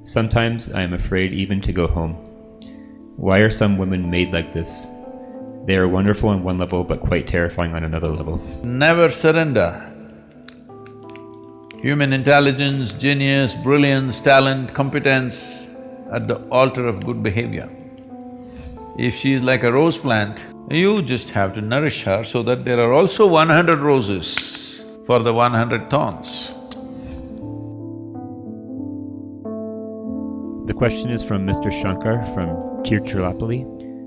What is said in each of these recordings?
Sometimes I am afraid even to go home. Why are some women made like this? They are wonderful on one level but quite terrifying on another level. Never surrender. Human intelligence, genius, brilliance, talent, competence at the altar of good behavior. If she is like a rose plant, you just have to nourish her so that there are also 100 roses for the 100 thorns. The question is from Mr. Shankar from Tirchulapalli.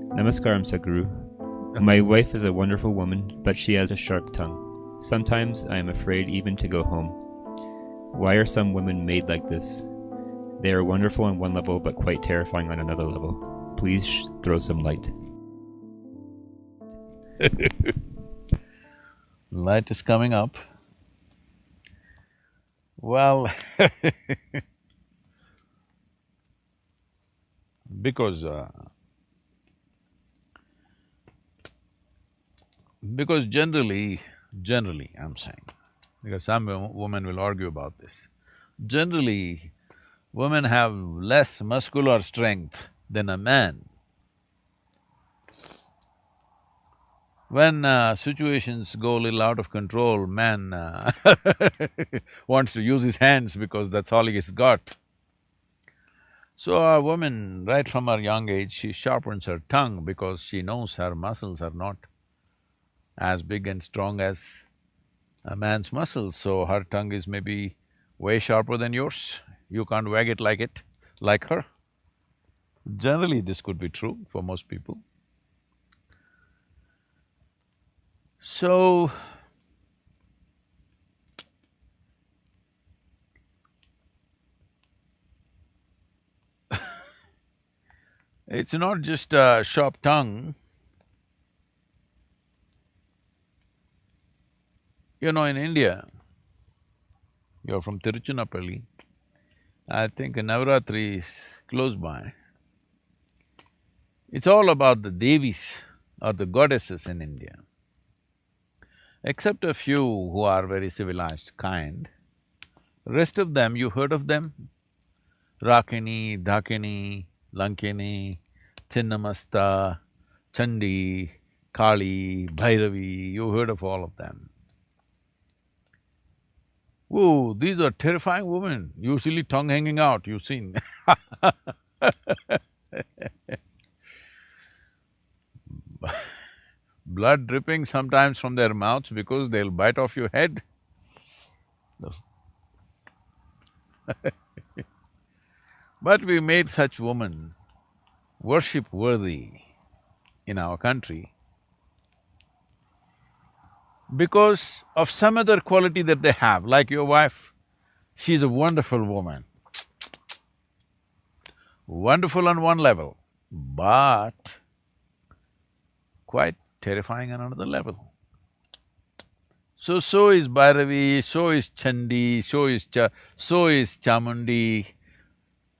Namaskaram, Sadhguru. My wife is a wonderful woman, but she has a sharp tongue. Sometimes I am afraid even to go home. Why are some women made like this? They are wonderful on one level but quite terrifying on another level. Please throw some light. Light is coming up. Well, because generally I'm saying, because some women will argue about this, generally women have less muscular strength than a man. When situations go a little out of control, man wants to use his hands because that's all he's got. So a woman, right from her young age, she sharpens her tongue because she knows her muscles are not as big and strong as a man's muscles, so her tongue is maybe way sharper than yours. You can't wag it like her. Generally, this could be true for most people. So, it's not just a sharp tongue. You know, in India, you're from Tiruchinnappalli, I think Navaratri is close by. It's all about the Devis or the goddesses in India. Except a few who are very civilized, kind, rest of them, you heard of them? Rakini, Dakini, Lankini, Chinnamasta, Chandi, Kali, Bhairavi, you heard of all of them. Whoa, these are terrifying women, usually tongue hanging out, you've seen blood dripping sometimes from their mouths because they'll bite off your head. But we made such women worship-worthy in our country because of some other quality that they have, like your wife. She's a wonderful woman, wonderful on one level, but quite terrifying on another level. So is Bhairavi, so is Chandi, so is Chamundi,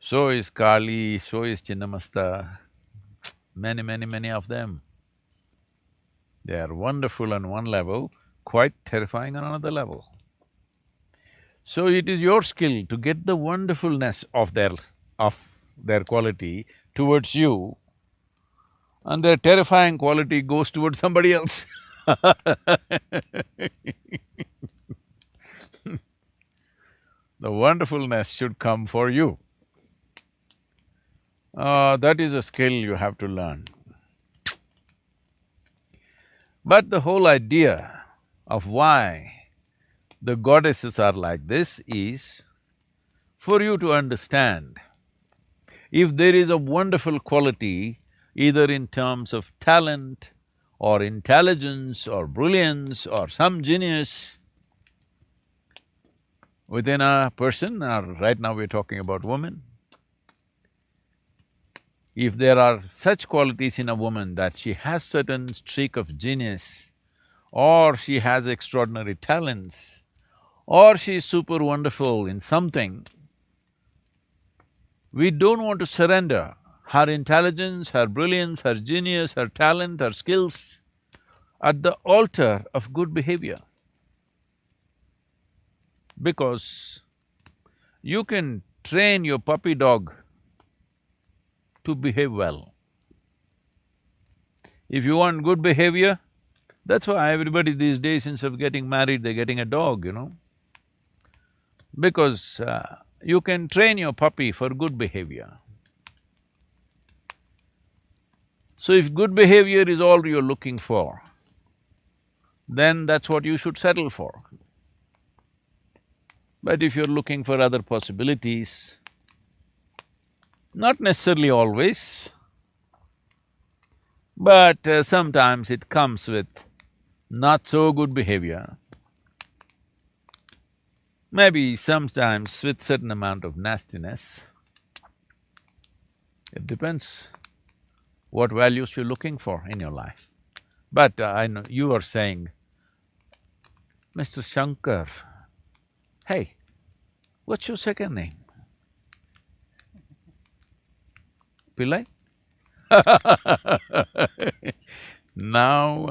so is Kali, so is Chinnamasta, many of them. They are wonderful on one level, quite terrifying on another level. So it is your skill to get the wonderfulness of their quality towards you, and their terrifying quality goes towards somebody else. The wonderfulness should come for you. That is a skill you have to learn. But the whole idea of why the goddesses are like this is for you to understand, if there is a wonderful quality, either in terms of talent or intelligence or brilliance or some genius within a person, or right now we're talking about women, if there are such qualities in a woman that she has certain streak of genius, or she has extraordinary talents, or she is super wonderful in something, we don't want to surrender her intelligence, her brilliance, her genius, her talent, her skills at the altar of good behavior. Because you can train your puppy dog to behave well. If you want good behavior, that's why everybody these days, instead of getting married, they're getting a dog, because you can train your puppy for good behavior. So if good behavior is all you're looking for, then that's what you should settle for. But if you're looking for other possibilities, not necessarily always, but sometimes it comes with not so good behavior, maybe sometimes with certain amount of nastiness. It depends what values you're looking for in your life. But I know you are saying, Mr. Shankar, hey, what's your second name? Pillai? Now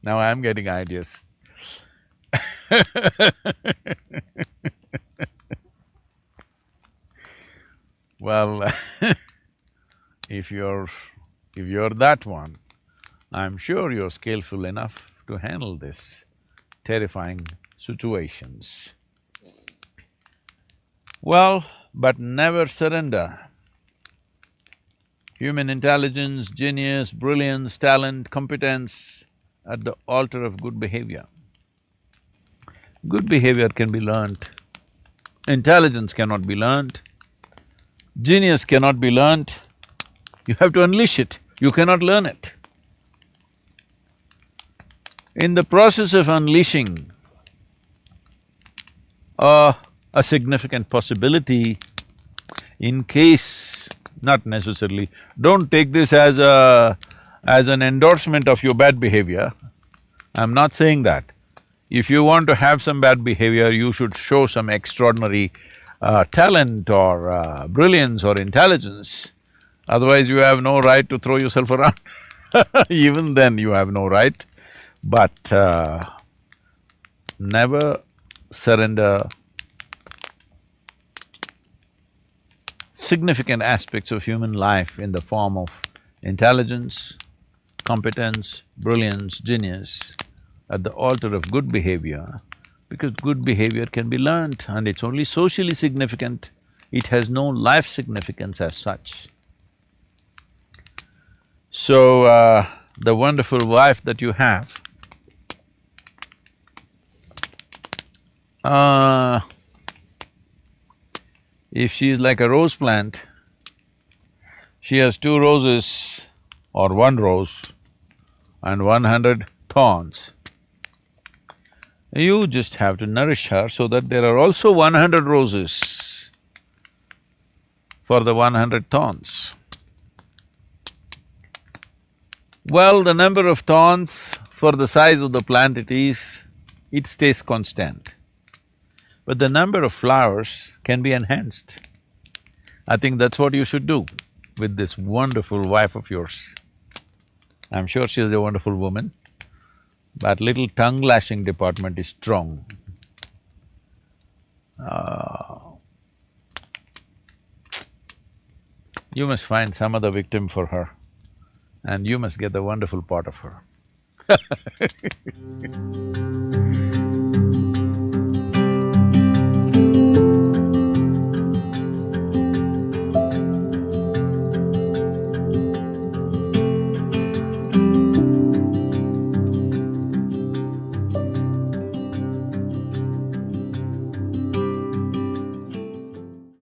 I'm getting ideas. Well, if you're that one, I'm sure you're skillful enough to handle this terrifying situations. Well, but never surrender. Human intelligence, genius, brilliance, talent, competence at the altar of good behavior. Good behavior can be learnt. Intelligence cannot be learnt. Genius cannot be learnt. You have to unleash it. You cannot learn it. In the process of unleashing a significant possibility, in case, not necessarily, don't take this as an endorsement of your bad behavior. I'm not saying that. If you want to have some bad behavior, you should show some extraordinary talent or brilliance or intelligence. Otherwise, you have no right to throw yourself around. Even then, you have no right. But never surrender significant aspects of human life in the form of intelligence, competence, brilliance, genius at the altar of good behavior, because good behavior can be learnt and it's only socially significant, it has no life significance as such. So, the wonderful wife that you have, if she is like a rose plant, she has 2 roses or 1 rose and 100 thorns. You just have to nourish her so that there are also 100 roses for the 100 thorns. Well, the number of thorns for the size of the plant it stays constant. But the number of flowers can be enhanced. I think that's what you should do with this wonderful wife of yours. I'm sure she's a wonderful woman, but little tongue-lashing department is strong. You must find some other victim for her, and you must get the wonderful part of her.